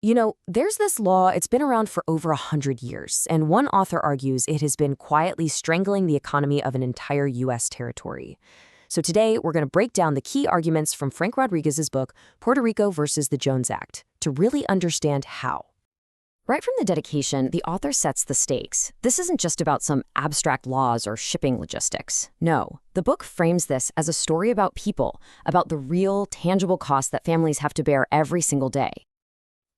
There's this law, it's been around for over 100 years, and one author argues it has been quietly strangling the economy of an entire U.S. territory. So today, we're going to break down the key arguments from Frank Rodríguez's book, Puerto Rico versus the Jones Act, to really understand how. Right from the dedication, the author sets the stakes. This isn't just about some abstract laws or shipping logistics. No, the book frames this as a story about people, about the real, tangible costs that families have to bear every single day.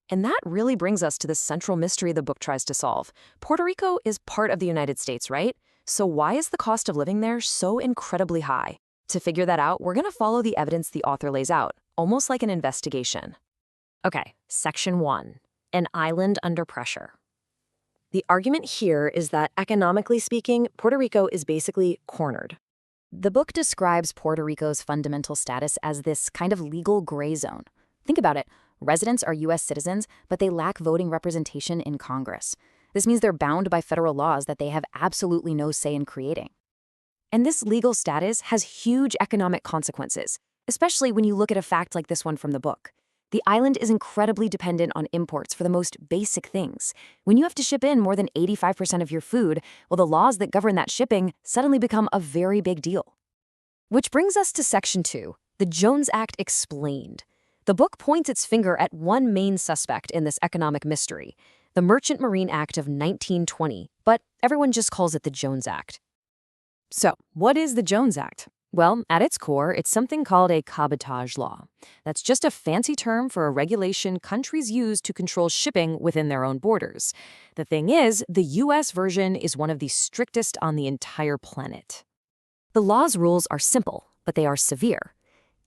And that really brings us to the central mystery the book tries to solve. Puerto Rico is part of the United States, right? So why is the cost of living there so incredibly high? To figure that out, we're going to follow the evidence the author lays out, almost like an investigation. Okay, Section 1. An island under pressure. The argument here is that, economically speaking, Puerto Rico is basically cornered. The book describes Puerto Rico's fundamental status as this kind of legal gray zone. Think about it. Residents are U.S. citizens, but they lack voting representation in Congress. This means they're bound by federal laws that they have absolutely no say in creating. And this legal status has huge economic consequences, especially when you look at a fact like this one from the book. The island is incredibly dependent on imports for the most basic things. When you have to ship in more than 85% of your food, well, the laws that govern that shipping suddenly become a very big deal. Which brings us to Section 2, the Jones Act explained. The book points its finger at one main suspect in this economic mystery, the Merchant Marine Act of 1920, but everyone just calls it the Jones Act. So, what is the Jones Act? Well, at its core, it's something called a cabotage law. That's just a fancy term for a regulation countries use to control shipping within their own borders. The thing is, the U.S. version is one of the strictest on the entire planet. The law's rules are simple, but they are severe.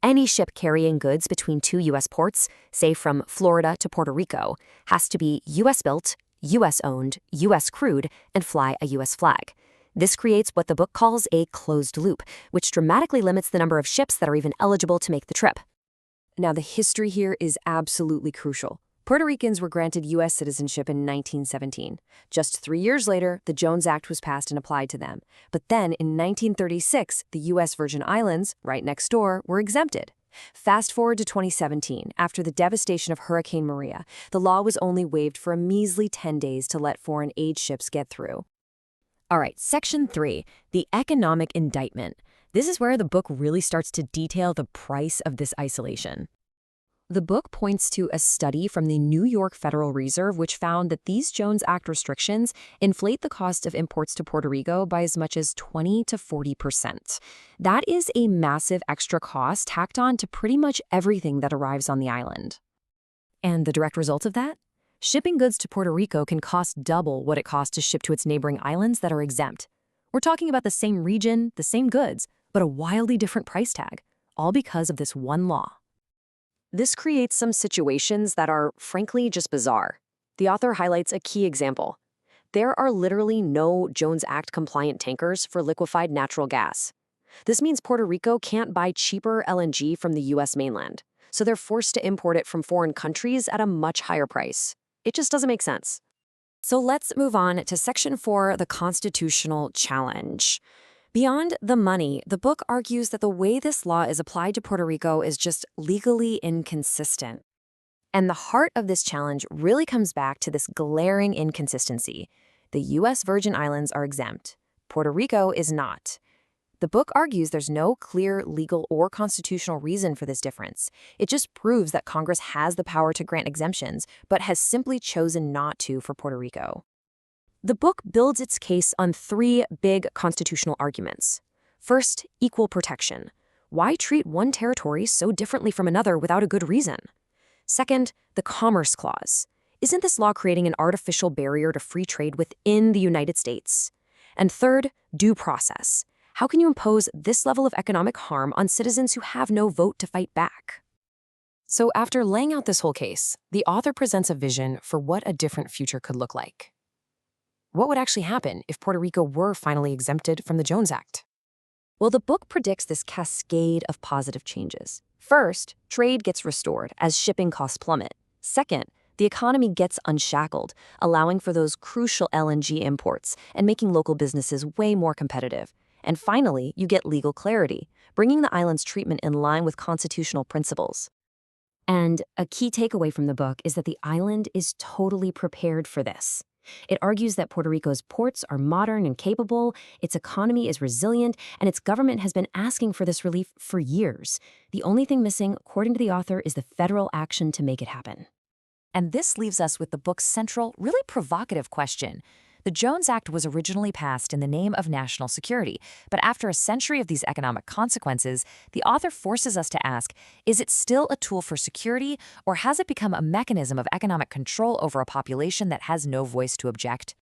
Any ship carrying goods between two U.S. ports, say from Florida to Puerto Rico, has to be U.S. built, U.S. owned, U.S. crewed, and fly a U.S. flag. This creates what the book calls a closed loop, which dramatically limits the number of ships that are even eligible to make the trip. Now, the history here is absolutely crucial. Puerto Ricans were granted U.S. citizenship in 1917. Just 3 years later, the Jones Act was passed and applied to them. But then, in 1936, the U.S. Virgin Islands, right next door, were exempted. Fast forward to 2017, after the devastation of Hurricane Maria, the law was only waived for a measly 10 days to let foreign aid ships get through. All right, Section 3, the economic indictment. This is where the book really starts to detail the price of this isolation. The book points to a study from the New York Federal Reserve which found that these Jones Act restrictions inflate the cost of imports to Puerto Rico by as much as 20 to 40%. That is a massive extra cost tacked on to pretty much everything that arrives on the island. And the direct result of that? Shipping goods to Puerto Rico can cost double what it costs to ship to its neighboring islands that are exempt. We're talking about the same region, the same goods, but a wildly different price tag, all because of this one law. This creates some situations that are, frankly, just bizarre. The author highlights a key example. There are literally no Jones Act-compliant tankers for liquefied natural gas. This means Puerto Rico can't buy cheaper LNG from the U.S. mainland, so they're forced to import it from foreign countries at a much higher price. It just doesn't make sense. So let's move on to Section 4, the constitutional challenge. Beyond the money, the book argues that the way this law is applied to Puerto Rico is just legally inconsistent. And the heart of this challenge really comes back to this glaring inconsistency. The U.S. Virgin Islands are exempt. Puerto Rico is not. The book argues there's no clear legal or constitutional reason for this difference. It just proves that Congress has the power to grant exemptions, but has simply chosen not to for Puerto Rico. The book builds its case on 3 big constitutional arguments. First, equal protection. Why treat one territory so differently from another without a good reason? Second, the Commerce Clause. Isn't this law creating an artificial barrier to free trade within the United States? And third, due process. How can you impose this level of economic harm on citizens who have no vote to fight back? So after laying out this whole case, the author presents a vision for what a different future could look like. What would actually happen if Puerto Rico were finally exempted from the Jones Act? Well, the book predicts this cascade of positive changes. First, trade gets restored as shipping costs plummet. Second, the economy gets unshackled, allowing for those crucial LNG imports and making local businesses way more competitive. And finally, you get legal clarity, bringing the island's treatment in line with constitutional principles. And a key takeaway from the book is that the island is totally prepared for this. It argues that Puerto Rico's ports are modern and capable, its economy is resilient, and its government has been asking for this relief for years. The only thing missing, according to the author, is the federal action to make it happen. And this leaves us with the book's central, really provocative question. The Jones Act was originally passed in the name of national security, but after a century of these economic consequences, the author forces us to ask, is it still a tool for security, or has it become a mechanism of economic control over a population that has no voice to object?